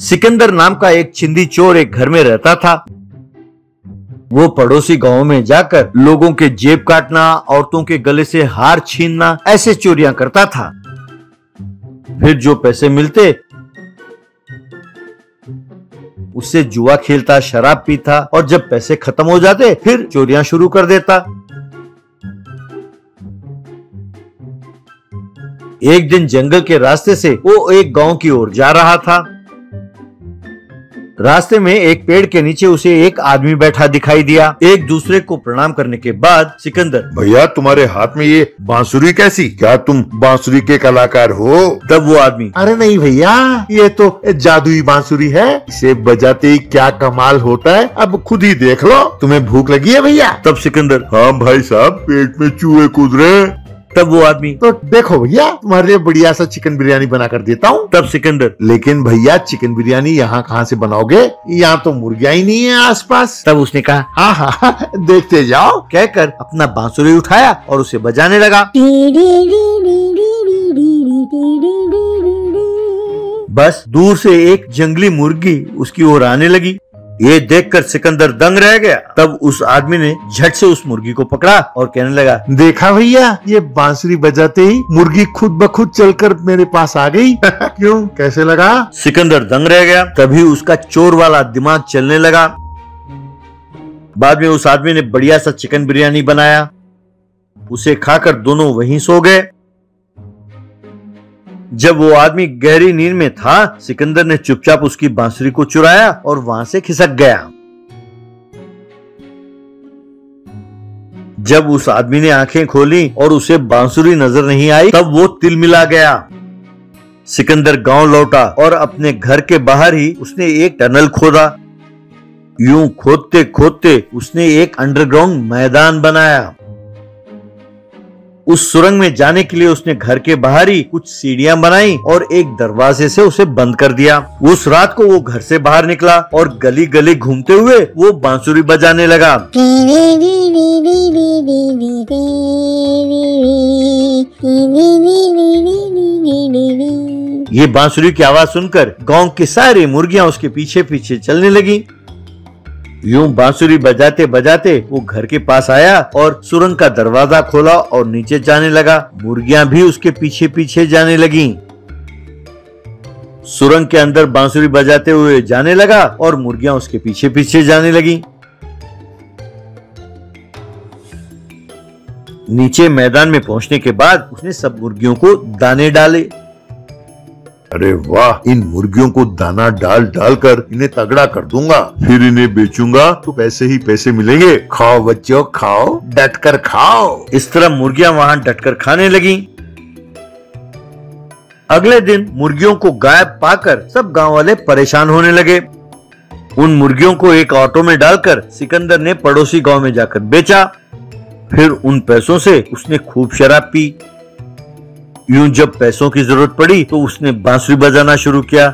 सिकंदर नाम का एक चिंदी चोर एक घर में रहता था। वो पड़ोसी गांव में जाकर लोगों के जेब काटना, औरतों के गले से हार छीनना, ऐसे चोरियां करता था। फिर जो पैसे मिलते उससे जुआ खेलता, शराब पीता और जब पैसे खत्म हो जाते फिर चोरियां शुरू कर देता। एक दिन जंगल के रास्ते से वो एक गांव की ओर जा रहा था। रास्ते में एक पेड़ के नीचे उसे एक आदमी बैठा दिखाई दिया। एक दूसरे को प्रणाम करने के बाद सिकंदर, भैया तुम्हारे हाथ में ये बांसुरी कैसी? क्या तुम बांसुरी के कलाकार हो? तब वो आदमी, अरे नहीं भैया, ये तो जादुई बांसुरी है, इसे बजाते ही क्या कमाल होता है, अब खुद ही देख लो। तुम्हें भूख लगी है भैया? तब सिकंदर, हाँ भाई साहब, पेट में चूहे कूद रहे हैं। तब वो आदमी, तो देखो भैया, तुम्हारे लिए बढ़िया सा चिकन बिरयानी बना कर देता हूँ। तब सिकंदर, लेकिन भैया चिकन बिरयानी यहाँ कहाँ से बनाओगे? यहाँ तो मुर्गियां ही नहीं है आसपास। तब उसने कहा, हाँ हाँ देखते जाओ, कहकर अपना बांसुरी उठाया और उसे बजाने लगा। बस दूर से एक जंगली मुर्गी उसकी ओर आने लगी। ये देखकर सिकंदर दंग रह गया। तब उस आदमी ने झट से उस मुर्गी को पकड़ा और कहने लगा, देखा भैया, ये बांसुरी बजाते ही मुर्गी खुद ब खुद चलकर मेरे पास आ गई। क्यों, कैसे लगा? सिकंदर दंग रह गया। तभी उसका चोर वाला दिमाग चलने लगा। बाद में उस आदमी ने बढ़िया सा चिकन बिरयानी बनाया। उसे खाकर दोनों वहीं सो गए। जब वो आदमी गहरी नींद में था, सिकंदर ने चुपचाप उसकी बांसुरी को चुराया और वहां से खिसक गया। जब उस आदमी ने आंखें खोली और उसे बांसुरी नजर नहीं आई, तब वो तिलमिला गया। सिकंदर गांव लौटा और अपने घर के बाहर ही उसने एक टनल खोदा। यूं खोदते खोदते उसने एक अंडरग्राउंड मैदान बनाया। उस सुरंग में जाने के लिए उसने घर के बाहर ही कुछ सीढ़ियां बनाई और एक दरवाजे से उसे बंद कर दिया। उस रात को वो घर से बाहर निकला और गली गली घूमते हुए वो बांसुरी बजाने लगा। ये बांसुरी की आवाज सुनकर गांव की सारी मुर्गियां उसके पीछे पीछे चलने लगी। यूं बांसुरी बजाते बजाते वो घर के पास आया और सुरंग का दरवाजा खोला और नीचे जाने लगा। मुर्गियां भी उसके पीछे पीछे जाने लगीं। सुरंग के अंदर बांसुरी बजाते हुए जाने लगा और मुर्गियां उसके पीछे पीछे जाने लगीं। नीचे मैदान में पहुंचने के बाद उसने सब मुर्गियों को दाने डाले। अरे वाह, इन मुर्गियों को दाना डाल डाल कर इन्हें तगड़ा कर दूंगा, फिर इन्हें बेचूंगा तो पैसे ही पैसे मिलेंगे। खाओ बच्चों खाओ, डट कर खाओ। इस तरह मुर्गियां वहां डटकर खाने लगी। अगले दिन मुर्गियों को गायब पाकर सब गांव वाले परेशान होने लगे। उन मुर्गियों को एक ऑटो में डालकर सिकंदर ने पड़ोसी गांव में जाकर बेचा। फिर उन पैसों से उसने खूब शराब पी। यूं जब पैसों की जरूरत पड़ी तो उसने बांसुरी बजाना शुरू किया।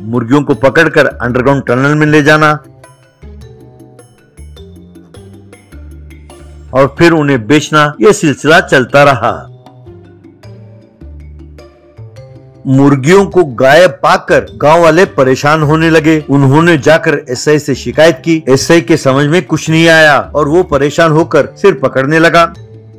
मुर्गियों को पकड़कर अंडरग्राउंड टनल में ले जाना और फिर उन्हें बेचना, यह सिलसिला चलता रहा। मुर्गियों को गायब पाकर गांव वाले परेशान होने लगे। उन्होंने जाकर एसआई से शिकायत की। एसआई के समझ में कुछ नहीं आया और वो परेशान होकर सिर पकड़ने लगा।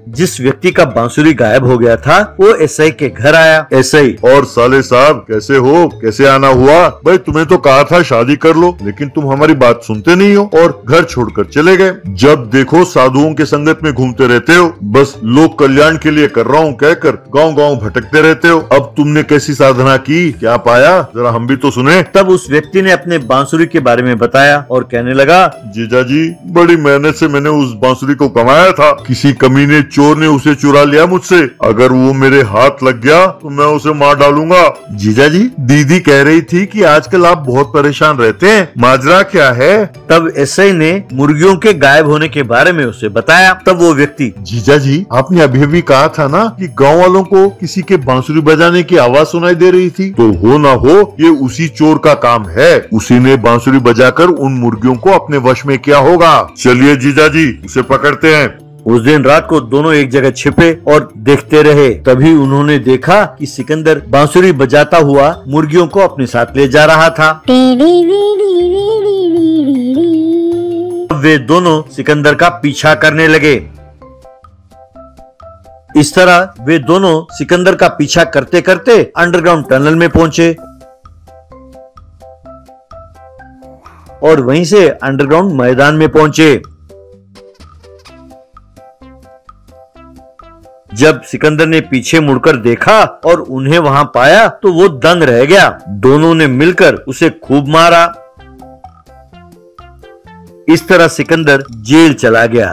जिस व्यक्ति का बांसुरी गायब हो गया था वो एसआई के घर आया। एसआई, और साले साहब कैसे हो, कैसे आना हुआ? भाई तुम्हें तो कहा था शादी कर लो, लेकिन तुम हमारी बात सुनते नहीं हो और घर छोड़कर चले गए। जब देखो साधुओं के संगत में घूमते रहते हो, बस लोक कल्याण के लिए कर रहा हूँ कहकर गाँव गाँव भटकते रहते हो। अब तुमने कैसी साधना की, क्या पाया, जरा हम भी तो सुने। तब उस व्यक्ति ने अपने बांसुरी के बारे में बताया और कहने लगा, जीजा जी, बड़ी मेहनत से मैंने उस बांसुरी को कमाया था। किसी कमीने चोर ने उसे चुरा लिया मुझसे। अगर वो मेरे हाथ लग गया तो मैं उसे मार डालूंगा। जीजा जी, दीदी कह रही थी कि आजकल आप बहुत परेशान रहते हैं, माजरा क्या है? तब एसआई ने मुर्गियों के गायब होने के बारे में उसे बताया। तब वो व्यक्ति, जीजा जी, आपने अभी अभी कहा था ना कि गांव वालों को किसी के बांसुरी बजाने की आवाज सुनाई दे रही थी, तो हो ना हो ये उसी चोर का काम है। उसी ने बांसुरी बजाकर उन मुर्गियों को अपने वश में किया होगा। चलिए जीजा जी, उसे पकड़ते हैं। उस दिन रात को दोनों एक जगह छिपे और देखते रहे। तभी उन्होंने देखा कि सिकंदर बांसुरी बजाता हुआ मुर्गियों को अपने साथ ले जा रहा था। वे दोनों सिकंदर का पीछा करने लगे। इस तरह वे दोनों सिकंदर का पीछा करते करते अंडरग्राउंड टनल में पहुंचे और वहीं से अंडरग्राउंड मैदान में पहुंचे। जब सिकंदर ने पीछे मुड़कर देखा और उन्हें वहां पाया तो वो दंग रह गया। दोनों ने मिलकर उसे खूब मारा। इस तरह सिकंदर जेल चला गया।